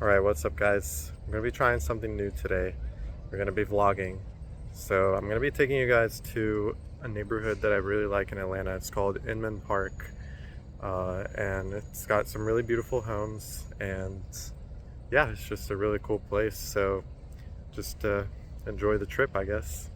Alright, what's up guys? I'm going to be trying something new today. We're going to be vlogging. So I'm going to be taking you guys to a neighborhood that I really like in Atlanta. It's called Inman Park. And it's got some really beautiful homes, and yeah, it's just a really cool place. So just enjoy the trip, I guess.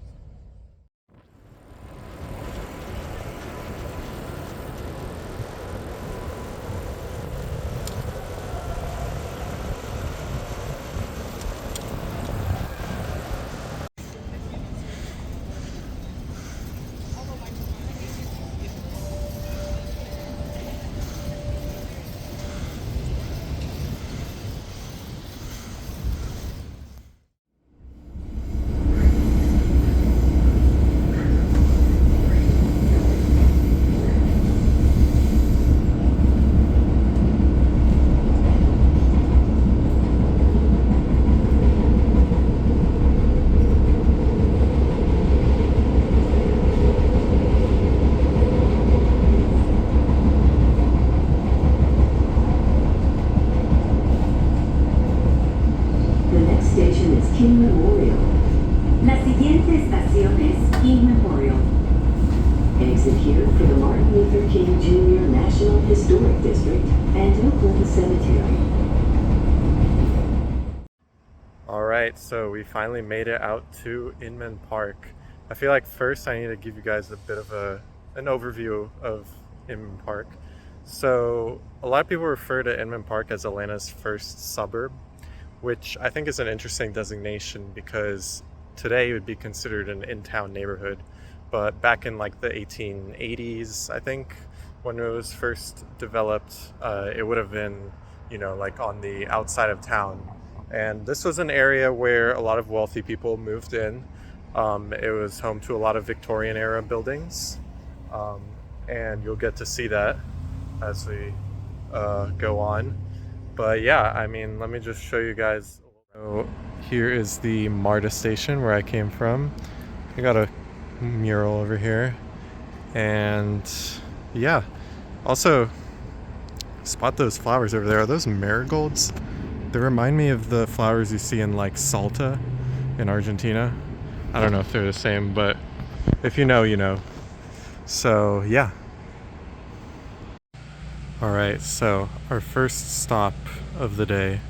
Station is King Memorial. La siguiente estación es King Memorial. Exit here for the Martin Luther King Jr. National Historic District and Oakland Cemetery. Alright, so we finally made it out to Inman Park. I feel like first I need to give you guys a bit of an overview of Inman Park. So a lot of people refer to Inman Park as Atlanta's first suburb, which I think is an interesting designation because today it would be considered an in-town neighborhood. But back in like the 1880s, I think, when it was first developed, it would have been, like on the outside of town. And this was an area where a lot of wealthy people moved in. It was home to a lot of Victorian era buildings. And you'll get to see that as we go on. But yeah, I mean, let me just show you guys. So here is the MARTA station where I came from. I got a mural over here. And yeah, also spot those flowers over there. Are those marigolds? They remind me of the flowers you see in like Salta in Argentina. I don't know if they're the same, but if you know, you know. So yeah. Alright, so our first stop of the day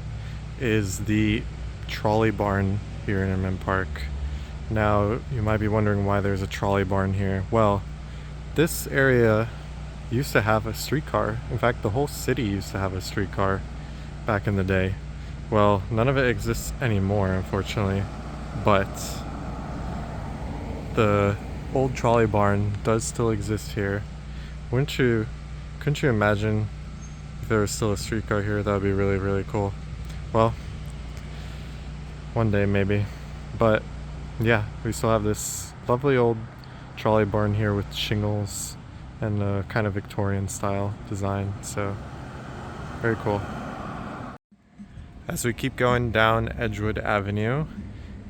is the Trolley Barn here in Inman Park. Now, you might be wondering why there's a trolley barn here. Well, this area used to have a streetcar. In fact, the whole city used to have a streetcar back in the day. Well, none of it exists anymore, unfortunately, but the old trolley barn does still exist here. Couldn't you imagine if there was still a streetcar here? That would be really, really cool. Well, one day maybe. But yeah, we still have this lovely old trolley barn here with shingles and a kind of Victorian style design. So, very cool. As we keep going down Edgewood Avenue,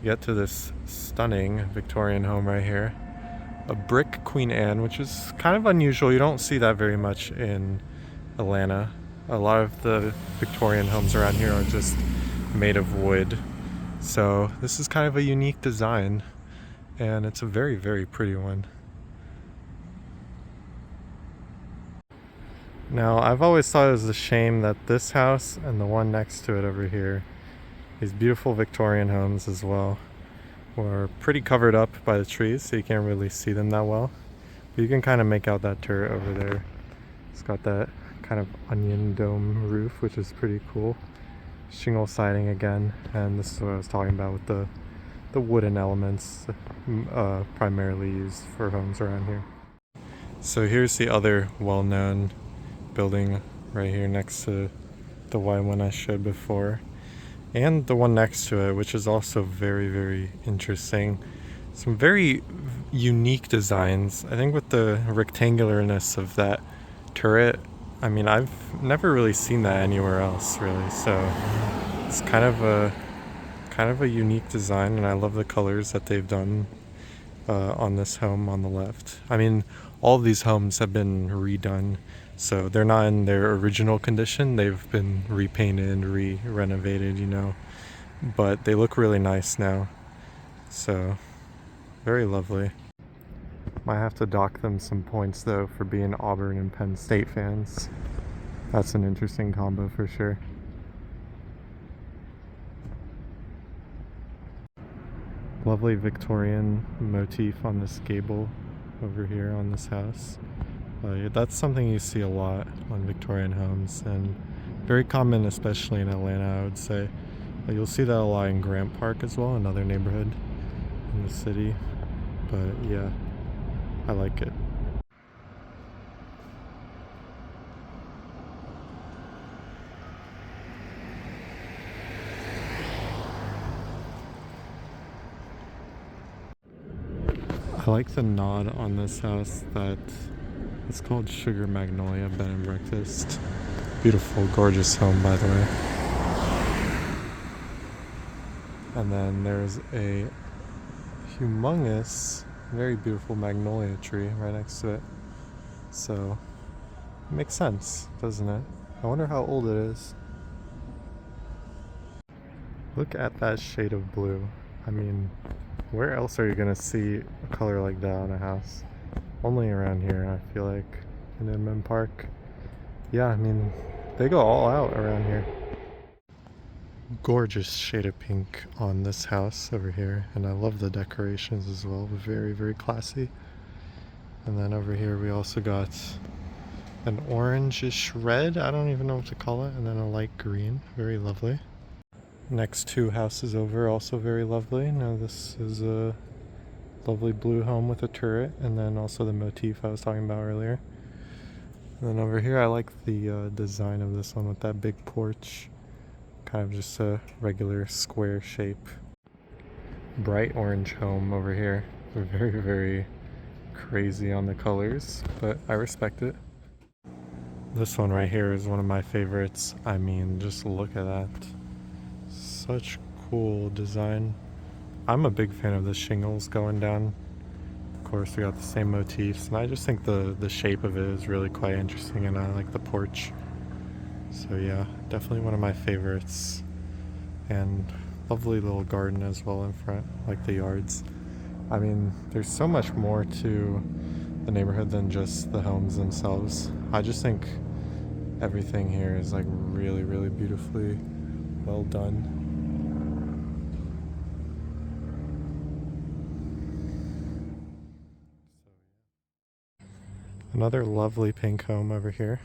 you get to this stunning Victorian home right here. A brick Queen Anne, which is kind of unusual. You don't see that very much in Atlanta. A lot of the Victorian homes around here are just made of wood. So this is kind of a unique design, and it's a very, very pretty one. Now, I've always thought it was a shame that this house and the one next to it over here, these beautiful Victorian homes as well, were pretty covered up by the trees, so you can't really see them that well. But you can kind of make out that turret over there. It's got that kind of onion dome roof, which is pretty cool. Shingle siding again, and this is what I was talking about with the wooden elements primarily used for homes around here. So here's the other well-known building right here next to the white one I showed before. And the one next to it, which is also very, very interesting. Some very unique designs. I think with the rectangularness of that turret, I mean, I've never really seen that anywhere else, really. So it's kind of a unique design, and I love the colors that they've done on this home on the left. I mean, all of these homes have been redone So they're not in their original condition. They've been repainted, renovated, you know, but they look really nice now. So very lovely. Might have to dock them some points though for being Auburn and Penn State fans. That's an interesting combo for sure. Lovely Victorian motif on this gable over here on this house. That's something you see a lot on Victorian homes and very common, especially in Atlanta, I would say. You'll see that a lot in Grant Park as well, another neighborhood in the city. But yeah, I like it. I like the nod on this house that it's called Sugar Magnolia Bed and Breakfast. Beautiful, gorgeous home, by the way. And then there's a humongous, very beautiful magnolia tree right next to it. So, it makes sense, doesn't it? I wonder how old it is. Look at that shade of blue. I mean, where else are you gonna see a color like that on a house? Only around here, I feel like, in Inman Park. Yeah, I mean, they go all out around here. Gorgeous shade of pink on this house over here, and I love the decorations as well. Very, very classy. And then over here we also got an orangish red, I don't even know what to call it, and then a light green. Very lovely. Next two houses over, also very lovely. Now this is a lovely blue home with a turret, and then also the motif I was talking about earlier. And then over here I like the design of this one with that big porch. Kind of just a regular square shape. Bright orange home over here. Very, very crazy on the colors, but I respect it. This one right here is one of my favorites. I mean, just look at that. Such cool design. I'm a big fan of the shingles going down. Of course, we got the same motifs, and I just think the shape of it is really quite interesting, and I like the porch. So yeah, definitely one of my favorites. And lovely little garden as well in front, like the yards. I mean, there's so much more to the neighborhood than just the homes themselves. I just think everything here is like really, really beautifully well done. Another lovely pink home over here.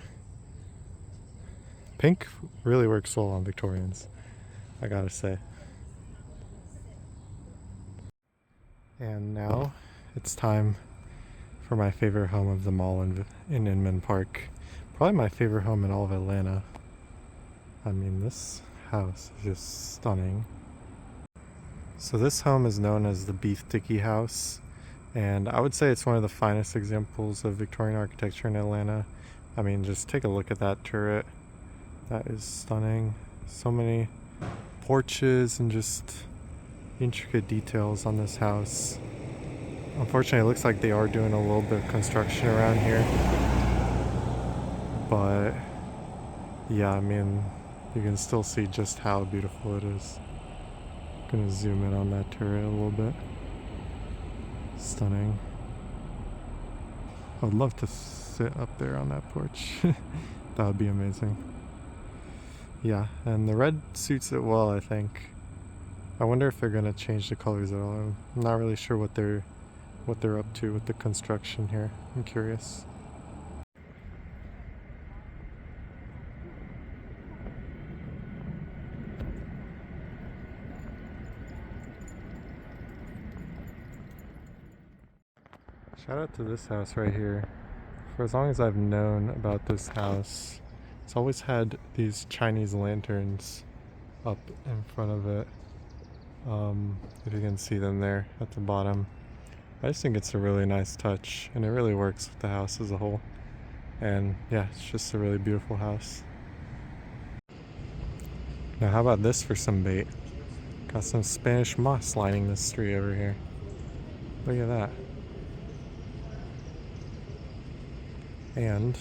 Pink really works well on Victorians, I gotta say. And now it's time for my favorite home of them all in Inman Park. Probably my favorite home in all of Atlanta. I mean, this house is just stunning. So this home is known as the Beef Dickey House, and I would say it's one of the finest examples of Victorian architecture in Atlanta. I mean, just take a look at that turret. That is stunning. So many porches and just intricate details on this house. Unfortunately, it looks like they are doing a little bit of construction around here. But yeah, I mean, you can still see just how beautiful it is. I'm gonna zoom in on that turret a little bit. Stunning. I would love to sit up there on that porch. That would be amazing. Yeah, and the red suits it well, I think. I wonder if they're gonna change the colors at all. I'm not really sure what they're up to with the construction here. I'm curious. Shout out to this house right here. For as long as I've known about this house, it's always had these Chinese lanterns up in front of it. If you can see them there at the bottom. I just think it's a really nice touch, and it really works with the house as a whole. And yeah, it's just a really beautiful house. Now how about this for some bait? Got some Spanish moss lining this tree over here. Look at that. And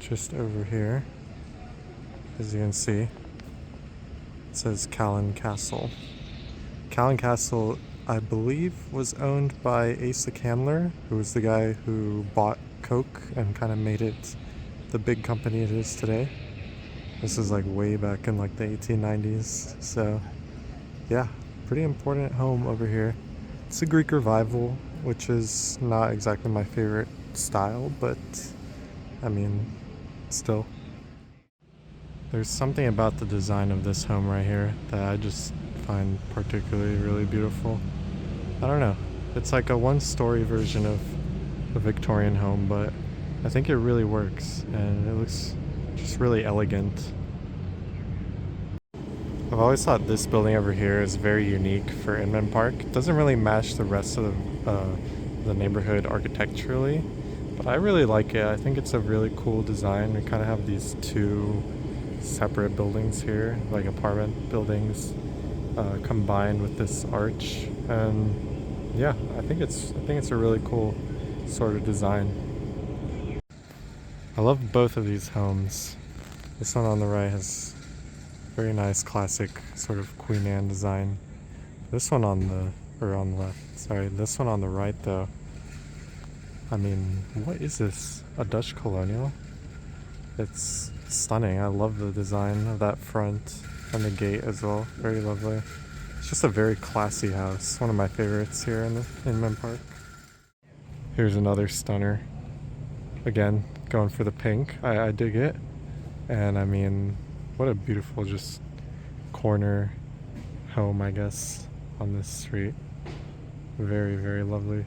just over here. As you can see, it says Callan Castle. Callan Castle, I believe, was owned by Asa Candler, who was the guy who bought Coke and kind of made it the big company it is today. This is like way back in like the 1890s, so yeah, pretty important home over here. It's a Greek revival, which is not exactly my favorite style, but I mean, still. There's something about the design of this home right here that I just find particularly really beautiful. I don't know. It's like a one-story version of a Victorian home, but I think it really works and it looks just really elegant. I've always thought this building over here is very unique for Inman Park. It doesn't really match the rest of the neighborhood architecturally, but I really like it. I think it's a really cool design. We kind of have these two separate buildings here, like apartment buildings, combined with this arch, and yeah, I think it's a really cool sort of design. I love both of these homes. This one on the right has very nice classic sort of Queen Anne design. This one on the left. Sorry, this one on the right though. I mean, what is this? A Dutch colonial? It's stunning. I love the design of that front and the gate as well. Very lovely. It's just a very classy house. One of my favorites here in Inman Park. Here's another stunner. Again, going for the pink. I dig it. And I mean, what a beautiful just corner home, I guess, on this street. Very, very lovely.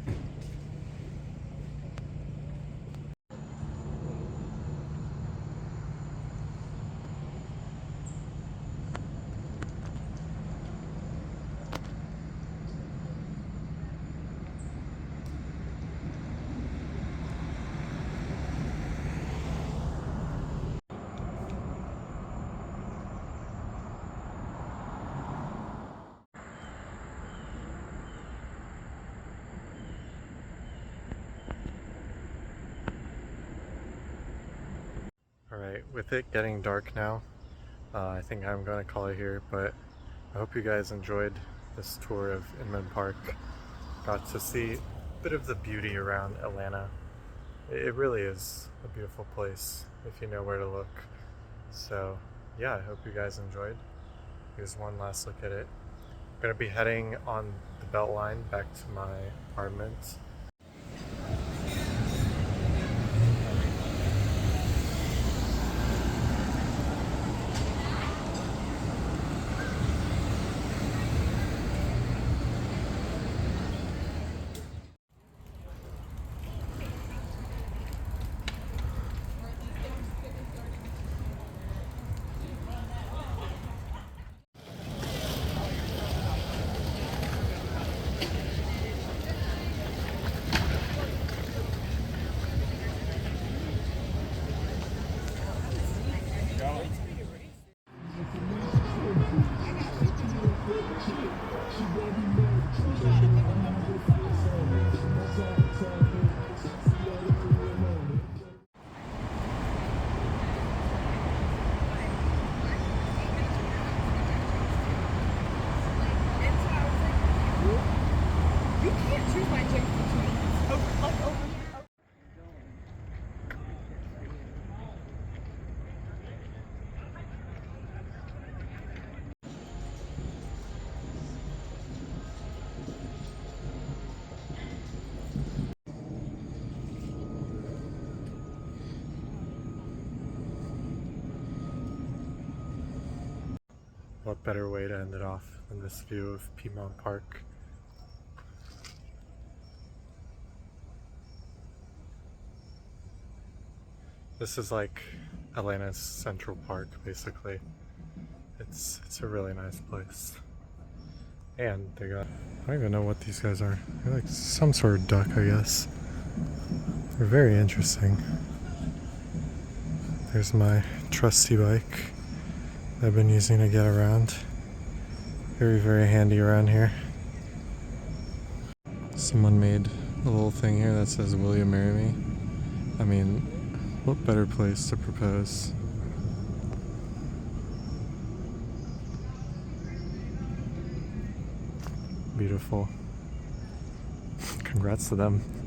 Alright, with it getting dark now, I think I'm going to call it here, but I hope you guys enjoyed this tour of Inman Park. Got to see a bit of the beauty around Atlanta. It really is a beautiful place if you know where to look. So yeah, I hope you guys enjoyed. Here's one last look at it. I'm going to be heading on the Beltline back to my apartment. What better way to end it off than this view of Inman Park? This is like Atlanta's Central Park, basically. It's a really nice place. And they got, I don't even know what these guys are. They're like some sort of duck, I guess. They're very interesting. There's my trusty bike I've been using to get around. Very, very handy around here. Someone made a little thing here that says, "Will you marry me?" I mean, What better place to propose? Beautiful. Congrats to them.